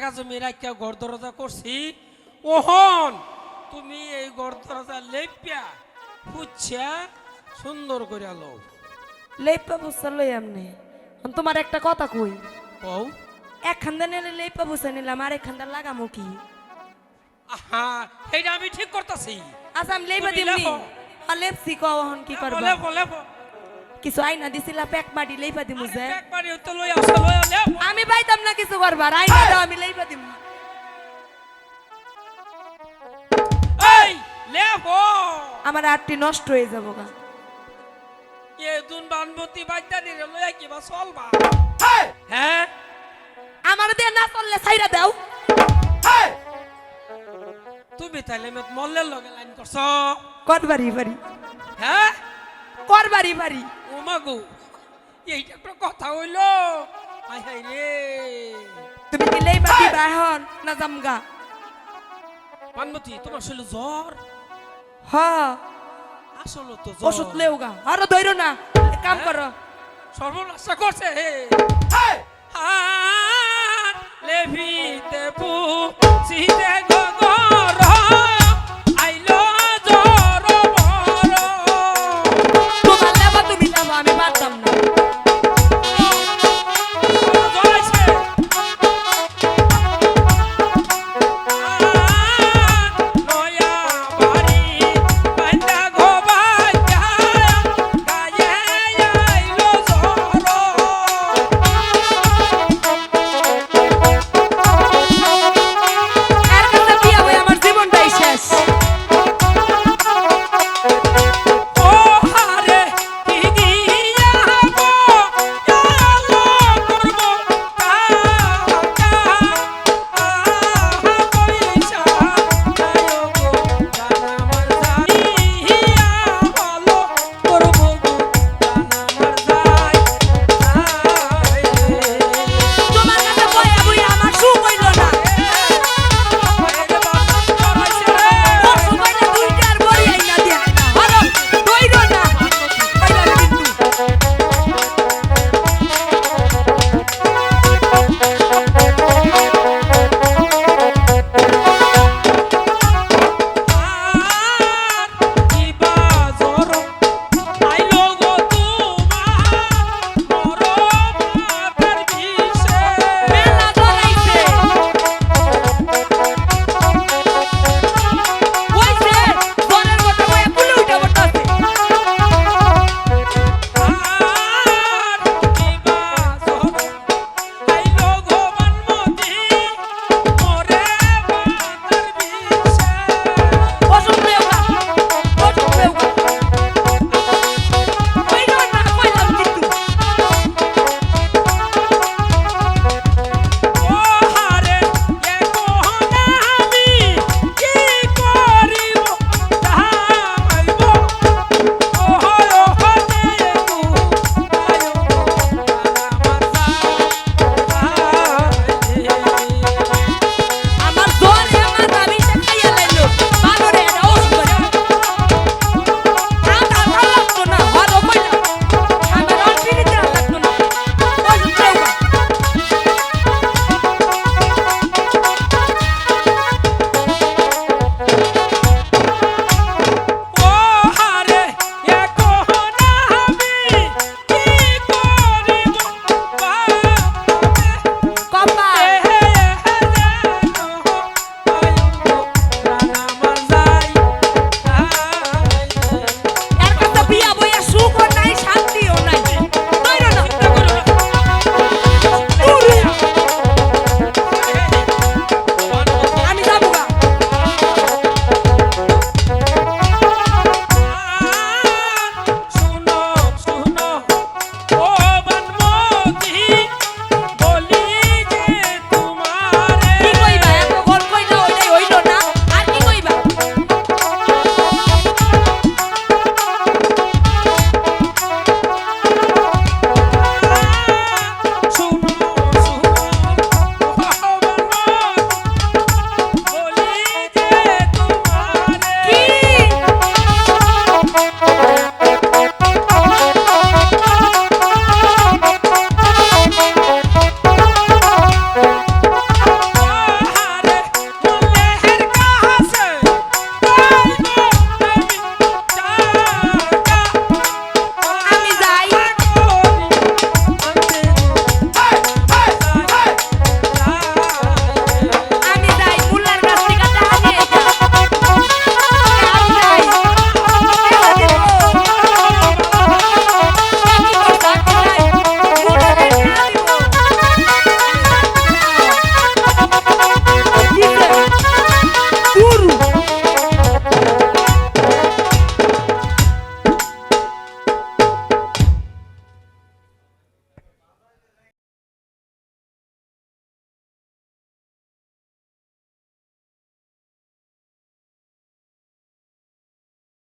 জাগা জমি রাখিয়া ঘর দরজা করছি ওহন তুমি এই ঘর দরজা লেপিয়া পুচ্ছা সুন্দর করে আলো লেপা বুঝতে লই এমনি তোমার একটা কথা কই কও একখান নিলে লেপা বুঝে নিলাম আর একখান লাগামো কি আহা এইটা আমি ঠিক করতেছি আচ্ছা আমি লেপা তুমি দিমনি লেপো। আর লেপসি কখন কি করবা লেপো লেপো কিছু আইনা দিছিলা প্যাক মাটি লেপা দিমু যে একবারই তো লই আসো লই লেপো আমি পাইতাম না কিছু করবার আইনা দাও আমি লেপা দিমু এই লেপো আমার আটটি নষ্ট হয়ে যাবো গা এ দুন বানমতি বাইদানি রে লইয়া কিবা চলবা হ্যাঁ আমার দিয়ে না চললে ছাইরা দাও তুমি তাইলে মেত মল্লের লগে লাইন করছ করবারি বাড়ি হ্যাঁ করবারি বাড়ি ও মাগো এইটা একটা কথা হইলো হাই হাই রে তুমি কি লেপা দিবা এখন না জামগা বানমতি তোমার শরীরে জ্বর হ আসলে তো ওষুধ জ্বর লেও গা আরো ধইরো না এক কাম করো সর্বনাশা করছে হে লেভিতে পু সিতে